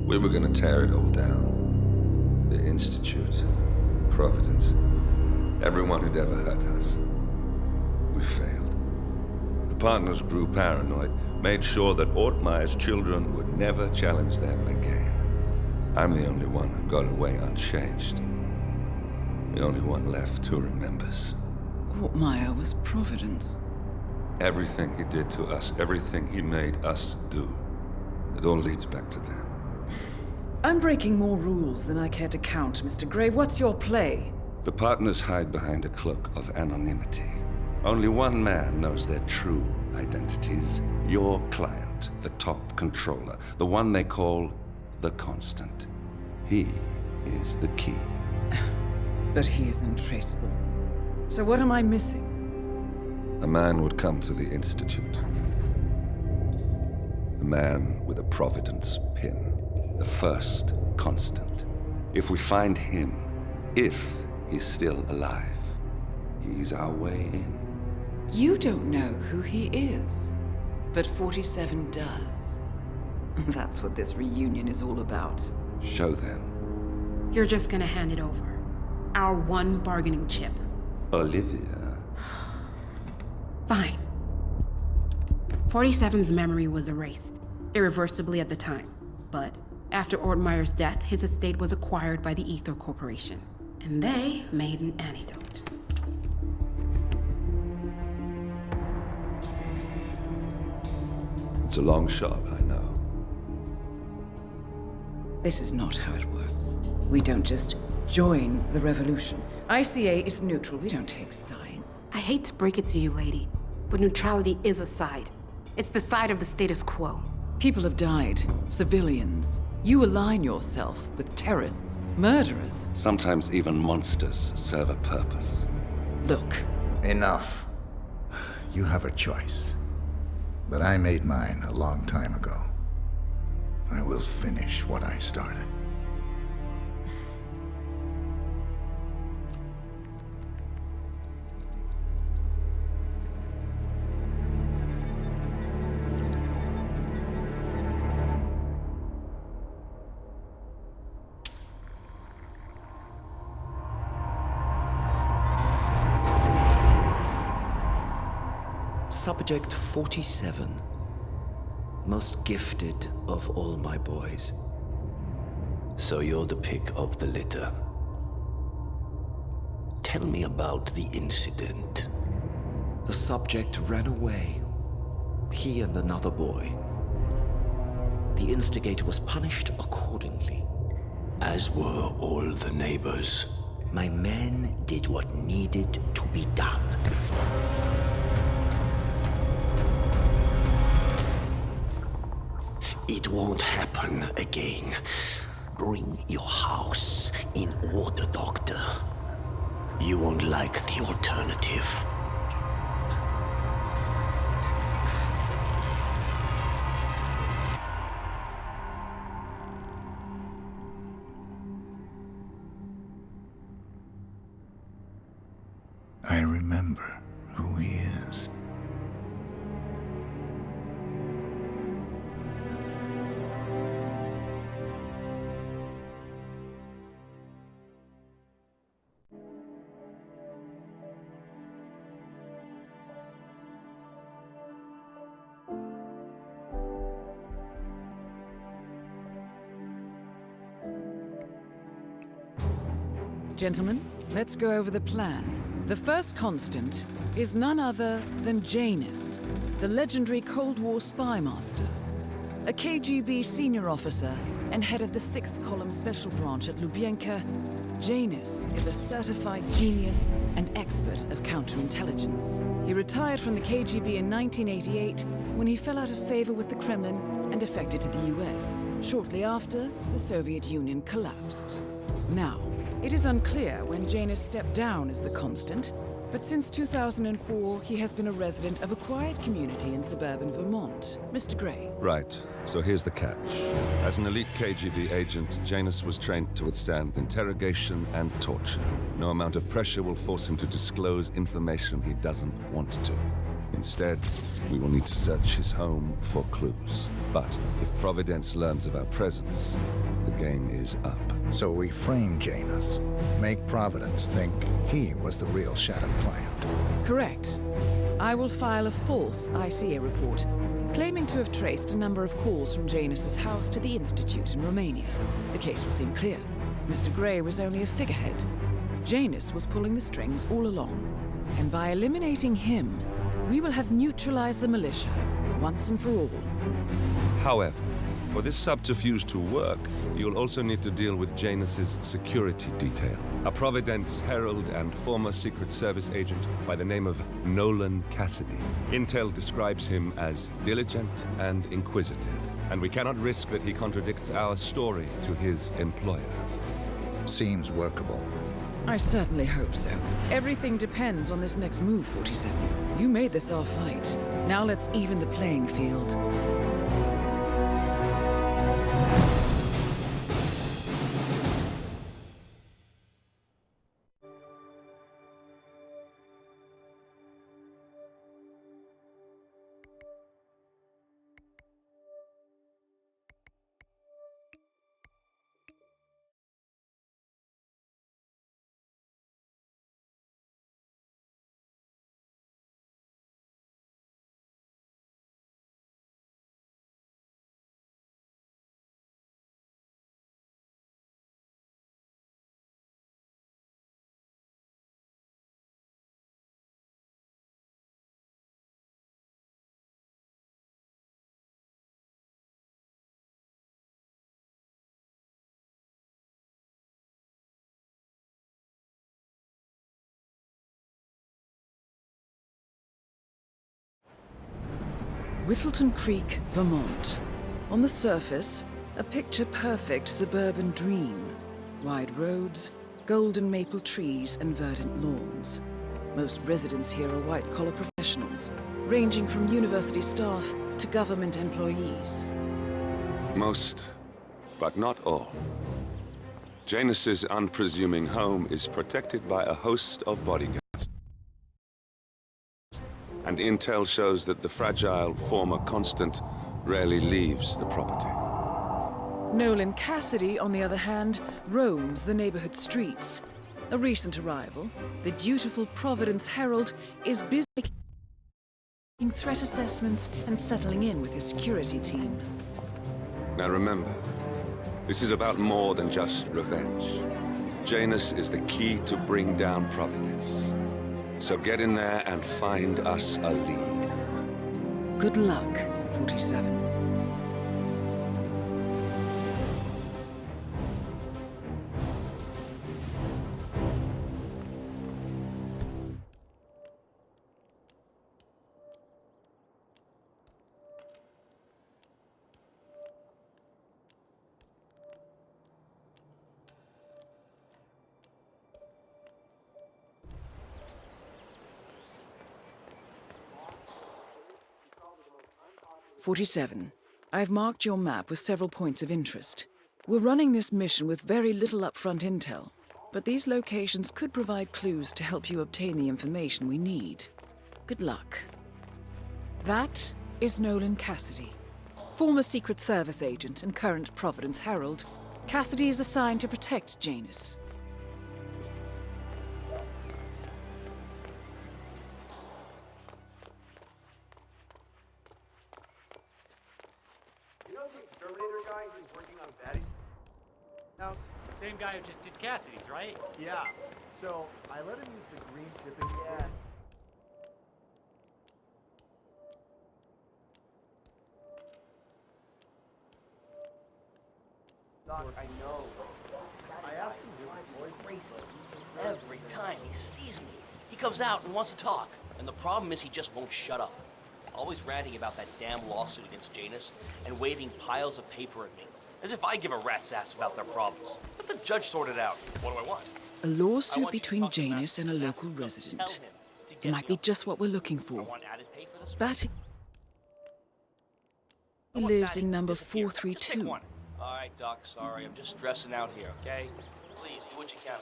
We were gonna tear it all down. The Institute, Providence, everyone who'd ever hurt us. We failed. The partners grew paranoid, made sure that Ortmeyer's children would never challenge them again. I'm the only one who got away unchanged. The only one left who remembers. Ortmeyer was Providence. Everything he did to us, everything he made us do, it all leads back to them. I'm breaking more rules than I care to count, Mr. Gray. What's your play? The partners hide behind a cloak of anonymity. Only one man knows their true identities. Your client, the top controller, the one they call the Constant. He is the key. But he is untraceable. So what am I missing? A man would come to the Institute. A man with a Providence pin. The first Constant. If we find him, if he's still alive, he's our way in. You don't know who he is, but 47 does. That's what this reunion is all about. Show them. You're just gonna hand it over. Our one bargaining chip. Olivia. Fine. 47's memory was erased, irreversibly at the time. But after Ortmeyer's death, his estate was acquired by the Ether Corporation. And they made an antidote. It's a long shot, I know. This is not how it works. We don't just join the revolution. ICA is neutral. We don't take sides. I hate to break it to you, lady, but neutrality is a side. It's the side of the status quo. People have died. Civilians. You align yourself with terrorists, murderers. Sometimes even monsters serve a purpose. Look. Enough. You have a choice. But I made mine a long time ago. I will finish what I started. Subject 47. Most gifted of all my boys. So you're the pick of the litter. Tell me about the incident. The subject ran away. He and another boy. The instigator was punished accordingly. As were all the neighbors. My men did what needed to be done. It won't happen again. Bring your house in order, Doctor. You won't like the alternative. I remember who he is. Gentlemen, let's go over the plan. The first Constant is none other than Janus, the legendary Cold War spy master. A KGB senior officer and head of the 6th Column Special Branch at Lubyanka, Janus is a certified genius and expert of counterintelligence. He retired from the KGB in 1988 when he fell out of favor with the Kremlin and defected to the US. Shortly after, the Soviet Union collapsed. Now, it is unclear when Janus stepped down as the Constant, but since 2004, he has been a resident of a quiet community in suburban Vermont. Mr. Gray. Right, so here's the catch. As an elite KGB agent, Janus was trained to withstand interrogation and torture. No amount of pressure will force him to disclose information he doesn't want to. Instead, we will need to search his home for clues. But if Providence learns of our presence, the game is up. So we frame Janus, make Providence think he was the real Shadow client. Correct. I will file a false ICA report, claiming to have traced a number of calls from Janus's house to the Institute in Romania. The case will seem clear. Mr. Gray was only a figurehead. Janus was pulling the strings all along. And by eliminating him, we will have neutralized the militia, once and for all. However, for this subterfuge to work, you'll also need to deal with Janus's security detail. A Providence herald and former Secret Service agent by the name of Nolan Cassidy. Intel describes him as diligent and inquisitive, and we cannot risk that he contradicts our story to his employer. Seems workable. I certainly hope so. Everything depends on this next move, 47. You made this our fight. Now let's even the playing field. Whittleton Creek, Vermont. On the surface, a picture-perfect suburban dream. Wide roads, golden maple trees, and verdant lawns. Most residents here are white-collar professionals, ranging from university staff to government employees. Most, but not all. Janus's unpresuming home is protected by a host of bodyguards. And intel shows that the fragile former Constant rarely leaves the property. Nolan Cassidy, on the other hand, roams the neighborhood streets. A recent arrival, the dutiful Providence Herald is busy making threat assessments and settling in with his security team. Now remember, this is about more than just revenge. Janus is the key to bring down Providence. So get in there and find us a lead. Good luck, 47. I've marked your map with several points of interest. We're running this mission with very little upfront intel, but these locations could provide clues to help you obtain the information we need. Good luck. That is Nolan Cassidy, former Secret Service agent and current Providence Herald. Cassidy is assigned to protect Janus. House? Same guy who just did Cassidy's, right? Yeah. So I let him use the green shipping. Yeah. Doc, I know. I asked him to avoid Every time he sees me, he comes out and wants to talk. And the problem is he just won't shut up. Always ranting about that damn lawsuit against Janus and waving piles of paper at me. As if I give a rat's ass about their problems. Let the judge sort it out. What do I want? A lawsuit between Janus and a local resident. It might be just what we're looking for. Batty lives in number 432. All right, Doc, sorry. I'm just stressing out here, okay? Please, do what you can.